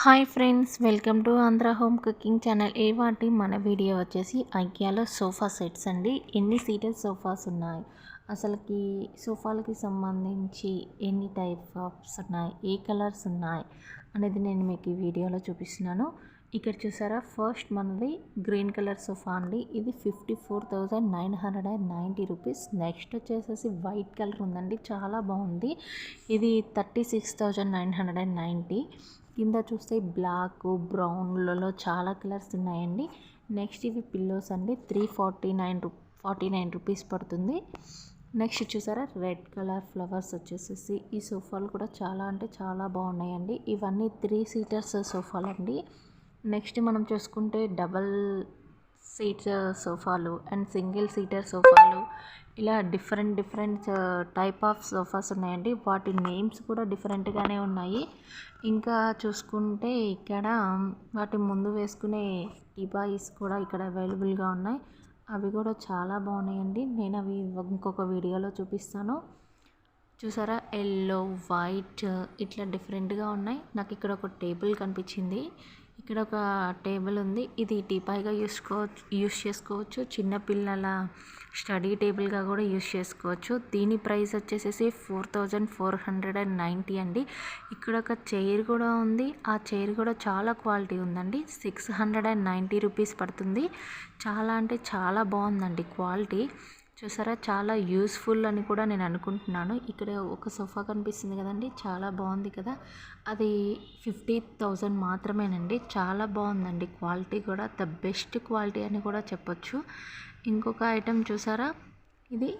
Hi friends, welcome to Andhra home cooking channel. వాటి మన video వచ్చేసి ఐకియాలో సోఫా సెట్స్ అండి. ఎన్ని సీటర్ సోఫాస్ ఉన్నాయి, అసలుకి సోఫాలకి సంబంధించి ఎన్ని టైప్ ఆఫ్స్ ఉన్నాయి, ఏ కలర్స్ ఉన్నాయి అనేది నేను మీకు ఈ వీడియోలో చూపిస్తున్నాను. ఇక్కడ చూసారా, ఫస్ట్ మనది గ్రీన్ కలర్ సోఫా అండి. ఇది 54,990 రూపీస్. నెక్స్ట్ వచ్చేసేసి వైట్ కలర్ ఉందండి, చాలా బాగుంది. ఇది 36,990. కింద చూస్తే బ్లాక్, బ్రౌన్లలో చాలా కలర్స్ ఉన్నాయండి. నెక్స్ట్ ఇవి పిల్లోస్ అండి, 349 రూపీస్ పడుతుంది. నెక్స్ట్ చూసారా, రెడ్ కలర్ ఫ్లవర్స్ వచ్చేసేసి ఈ సోఫాలు కూడా చాలా అంటే చాలా బాగున్నాయండి. ఇవన్నీ 3 సీటర్స్ సోఫాలు అండి. నెక్స్ట్ మనం చూసుకుంటే డబల్ సీట్స్ సోఫాలు అండ్ సింగిల్ సీటర్ సోఫాలు, ఇలా డిఫరెంట్ టైప్ ఆఫ్ సోఫాస్ ఉన్నాయండి. వాటి నేమ్స్ కూడా డిఫరెంట్గానే ఉన్నాయి. ఇంకా చూసుకుంటే ఇక్కడ వాటి ముందు వేసుకునే టీపాయిస్ కూడా ఇక్కడ అవైలబుల్గా ఉన్నాయి. అవి కూడా చాలా బాగున్నాయండి. నేను అవి ఇంకొక వీడియోలో చూపిస్తాను. చూసారా, ఎల్లో, వైట్ ఇట్లా డిఫరెంట్గా ఉన్నాయి. నాకు ఇక్కడ ఒక టేబుల్ కనిపించింది. ఇక్కడ ఒక టేబుల్ ఉంది. ఇది టీపాయిగా యూస్ చేసుకోవచ్చు. చిన్నపిల్లల స్టడీ టేబుల్గా కూడా యూస్ చేసుకోవచ్చు. దీని ప్రైస్ వచ్చేసేసి 4,490 అండి. ఇక్కడ ఒక చైర్ కూడా ఉంది. ఆ చైర్ కూడా చాలా క్వాలిటీ ఉందండి. 690 రూపీస్ పడుతుంది. చాలా అంటే చాలా బాగుందండి క్వాలిటీ. చూసారా, చాలా యూస్ఫుల్ అని కూడా నేను అనుకుంటున్నాను. ఇక్కడ ఒక సోఫా కనిపిస్తుంది కదండి, చాలా బాగుంది కదా. అది 50,000 మాత్రమేనండి. చాలా బాగుందండి క్వాలిటీ కూడా, ద బెస్ట్ క్వాలిటీ అని కూడా చెప్పొచ్చు. ఇంకొక ఐటెం చూసారా, ఇది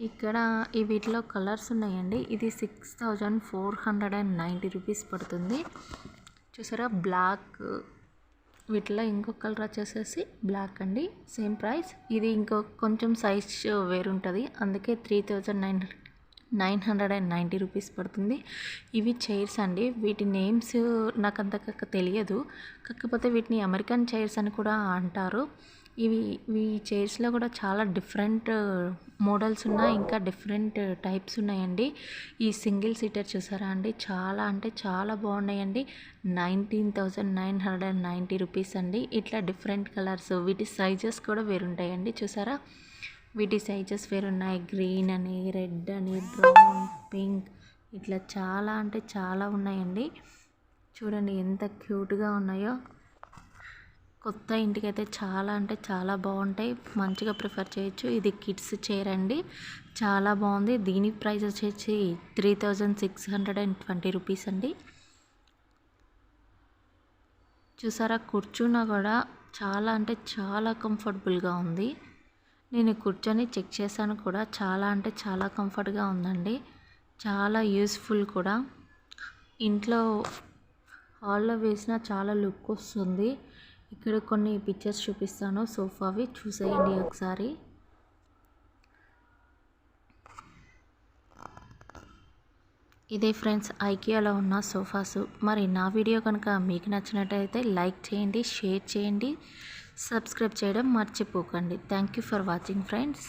ఇక్కడ ఈ వీటిలో కలర్స్ ఉన్నాయండి. ఇది 6,490 రూపీస్ పడుతుంది. చూసారా, బ్లాక్, వీటిలో ఇంకొక కలర్ వచ్చేసేసి బ్లాక్ అండి, సేమ్ ప్రైస్. ఇది ఇంకో కొంచెం సైజ్ వేరుంటుంది, అందుకే 3,990 రూపీస్ పడుతుంది. ఇవి చైర్స్ అండి. వీటి నేమ్స్ నాకు అంతగా తెలియదు, కాకపోతే వీటిని అమెరికన్ చైర్స్ అని కూడా అంటారు. ఈ చైర్స్లో కూడా చాలా డిఫరెంట్ మోడల్స్ ఉన్నాయి, ఇంకా డిఫరెంట్ టైప్స్ ఉన్నాయండి. ఈ సింగిల్ సీటర్ చూసారా అండి, చాలా అంటే చాలా బాగున్నాయండి. 19,990 రూపీస్ అండి. ఇట్లా డిఫరెంట్ కలర్స్, వీటి సైజెస్ కూడా వేరుంటాయండి. చూసారా, వీటి సైజెస్ వేరున్నాయి. గ్రీన్ అని, రెడ్ అని, బ్రౌన్, పింక్, ఇట్లా చాలా అంటే చాలా ఉన్నాయండి. చూడండి ఎంత క్యూట్గా ఉన్నాయో. కొత్త ఇంటికైతే చాలా అంటే చాలా బాగుంటాయి, మంచిగా ప్రిఫర్ చేయొచ్చు. ఇది కిడ్స్ చైర్ అండి, చాలా బాగుంది. దీని ప్రైస్ వచ్చేసి 3,620 రూపీస్ అండి. చూసారా, కూర్చున్నా కూడా చాలా అంటే చాలా కంఫర్టబుల్గా ఉంది. నేను కూర్చొని చెక్ చేశాను కూడా, చాలా అంటే చాలా కంఫర్ట్గా ఉందండి. చాలా యూస్ఫుల్ కూడా. ఇంట్లో హాల్లో వేసినా చాలా లుక్ వస్తుంది. ఇక్కడ కొన్ని పిక్చర్స్ చూపిస్తాను సోఫావి, చూసేయండి ఒకసారి. ఇదే ఫ్రెండ్స్ ఐకియాలో ఉన్న సోఫాస్. మరి నా వీడియో కనుక మీకు నచ్చినట్టయితే లైక్ చేయండి, షేర్ చేయండి, సబ్స్క్రైబ్ చేయడం మర్చిపోకండి. Thank you for watching friends.